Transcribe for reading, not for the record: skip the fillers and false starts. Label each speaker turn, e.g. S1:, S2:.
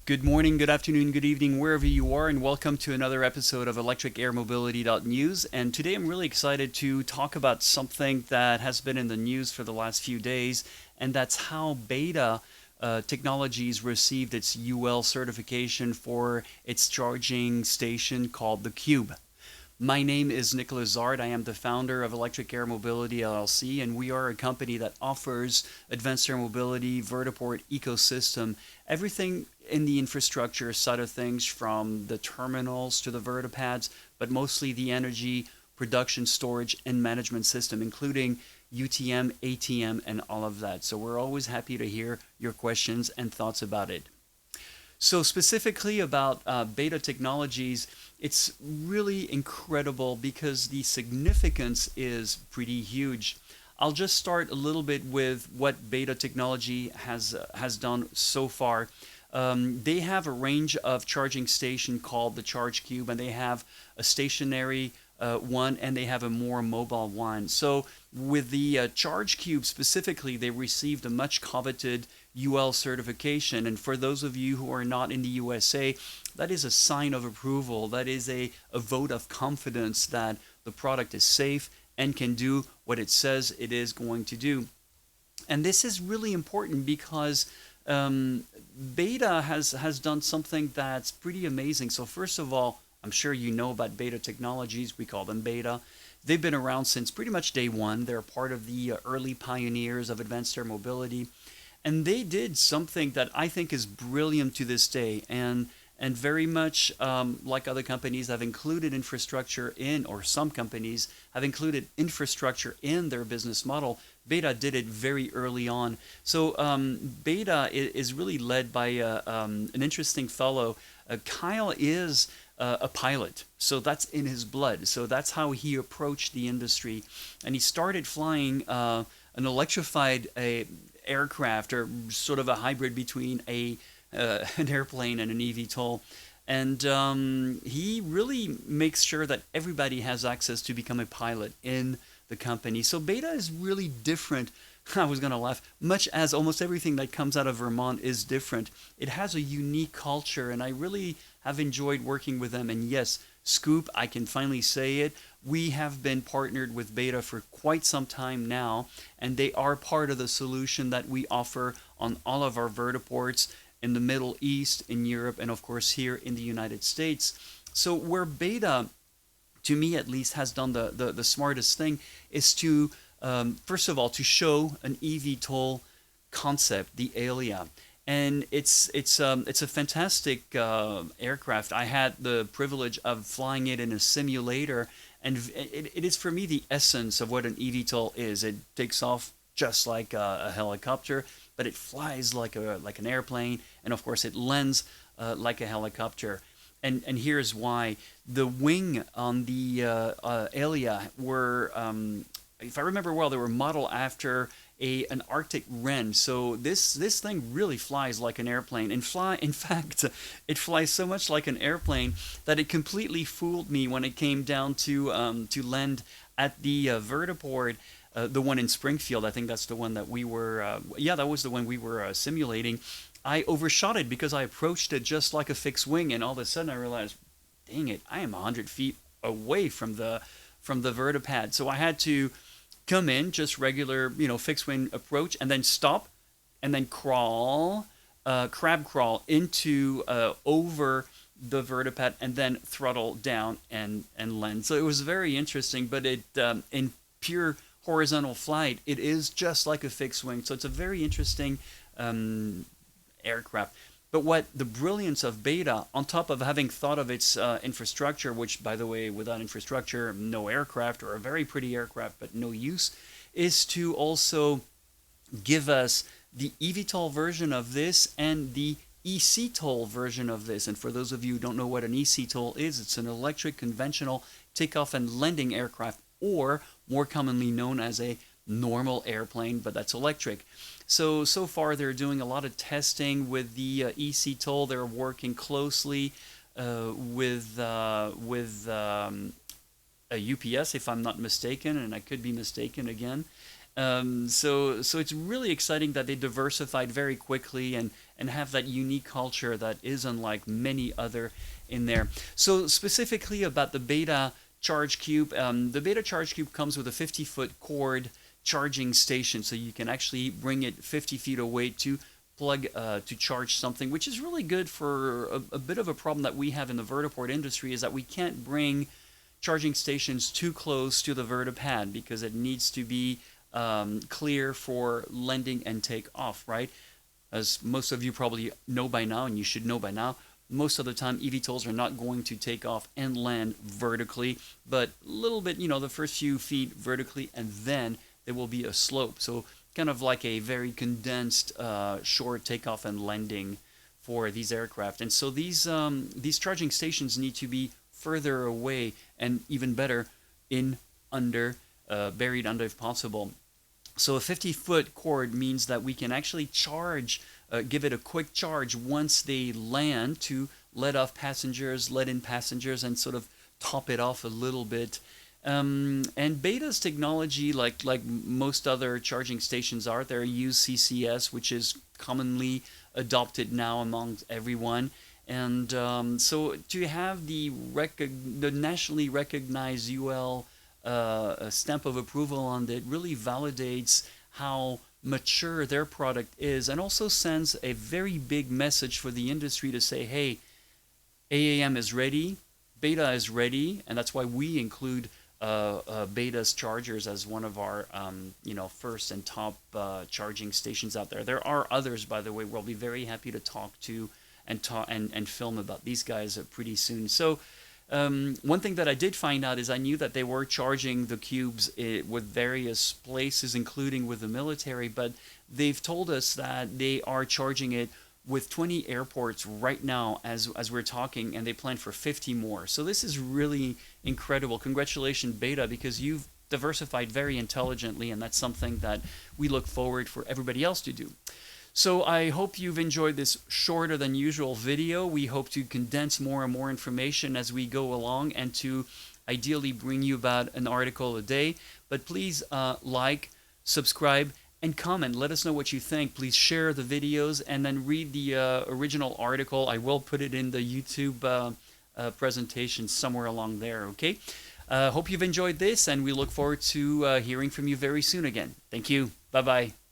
S1: Good morning, good afternoon, good evening, wherever you are, and welcome to another episode of electricairmobility.news. And today I'm really excited to talk about something that has been in the news for the last few days, and that's how Beta Technologies received its UL certification for its charging station called the Cube. My name is Nicholas Zard. I am the founder of Electric Air Mobility LLC, and we are a company that offers advanced air mobility, vertiport ecosystem, everything in the infrastructure side of things, from the terminals to the vertipads, but mostly the energy production, storage, and management system, including UTM, ATM, and all of that. So we're always happy to hear your questions and thoughts about it. So specifically about Beta Technologies, it's really incredible because the significance is pretty huge. I'll just start a little bit with what Beta Technology has done so far. They have a range of charging station called the Charge Cube, and they have a stationary one, and they have a more mobile one. So with the Charge Cube specifically, they received a much coveted UL certification. And for those of you who are not in the USA, that is a sign of approval. That is a vote of confidence that the product is safe and can do what it says it is going to do. And this is really important because Beta has done something that's pretty amazing. So first of all, I'm sure you know about Beta Technologies. We call them Beta. They've been around since pretty much day one. They're part of the early pioneers of advanced air mobility. And they did something that I think is brilliant to this day, and very much like other companies have included infrastructure in, or some companies have included infrastructure in their business model. Beta did it very early on. So Beta is really led by an interesting fellow. Kyle is a pilot, so that's in his blood. So that's how he approached the industry, and he started flying an electrified aircraft, or sort of a hybrid between an airplane and an eVTOL. And he really makes sure that everybody has access to become a pilot in the company. So Beta is really different. I was going to laugh, much as almost everything that comes out of Vermont is different. It has a unique culture, and I really have enjoyed working with them. And yes, Scoop, I can finally say it. We have been partnered with Beta for quite some time now, and they are part of the solution that we offer on all of our vertiports in the Middle East, in Europe, and of course here in the United States. So where Beta, to me at least, has done the smartest thing is to, first of all, to show an eVTOL concept, the AAM. And it's a fantastic aircraft. I had the privilege of flying it in a simulator, and it is for me the essence of what an eVTOL is. It takes off just like a helicopter, but it flies like an airplane, and of course it lands like a helicopter. And here's why: the wing on the Alia were, if I remember well, they were modeled after an Arctic wren. So this thing really flies like an airplane. In fact, it flies so much like an airplane that it completely fooled me when it came down to land at the vertiport. The one in Springfield, I think that's the one that we were, that was the one we were simulating. I overshot it because I approached it just like a fixed wing, and all of a sudden I realized, dang it, I am 100 feet away from the vertipad. So I had to come in just regular, fixed wing approach, and then stop, and then crawl, crab crawl into over the vertipad, and then throttle down and land. So it was very interesting, but it in pure horizontal flight, it is just like a fixed wing. So it's a very interesting aircraft. But what the brilliance of Beta, on top of having thought of its infrastructure, which, by the way, without infrastructure, no aircraft, or a very pretty aircraft, but no use, is to also give us the eVTOL version of this and the eCTOL version of this. And for those of you who don't know what an eCTOL is, it's an electric conventional takeoff and landing aircraft, or more commonly known as a normal airplane, but that's electric. So far they're doing a lot of testing with the eCTOL. They're working closely with a UPS, if I'm not mistaken, and I could be mistaken again. So it's really exciting that they diversified very quickly, and have that unique culture that is unlike many other in there. So specifically about the Beta Charge Cube, the Beta Charge Cube comes with a 50-foot cord charging station, so you can actually bring it 50 feet away to plug to charge something, which is really good for a bit of a problem that we have in the vertiport industry, is that we can't bring charging stations too close to the vertipad because it needs to be clear for landing and take off, right? As most of you probably know by now, and you should know by now, most of the time eVTOLs are not going to take off and land vertically, but a little bit, the first few feet vertically, and then there will be a slope. So kind of like a very condensed short takeoff and landing for these aircraft. And so these charging stations need to be further away, and even better, buried under if possible. So a 50-foot cord means that we can actually charge, give it a quick charge once they land to let in passengers, and sort of top it off a little bit. And Beta's technology, like most other charging stations are, they use CCS, which is commonly adopted now among everyone. And so to have the nationally recognized UL stamp of approval on it really validates how mature their product is, and also sends a very big message for the industry to say, hey, AAM is ready, Beta is ready, and that's why we include Beta's chargers as one of our first and top charging stations out there. There are others, by the way. We'll be very happy to talk to and film about these guys pretty soon. So one thing that I did find out is I knew that they were charging the cubes with various places, including with the military, but they've told us that they are charging it with 20 airports right now as we're talking, and they plan for 50 more. So this is really incredible. Congratulations, Beta, because you've diversified very intelligently, and that's something that we look forward for everybody else to do. So I hope you've enjoyed this shorter than usual video. We hope to condense more and more information as we go along, and to ideally bring you about an article a day. But please like, subscribe, and comment. Let us know what you think. Please share the videos, and then read the original article. I will put it in the YouTube presentation somewhere along there, okay? Hope you've enjoyed this, and we look forward to hearing from you very soon again. Thank you. Bye-bye.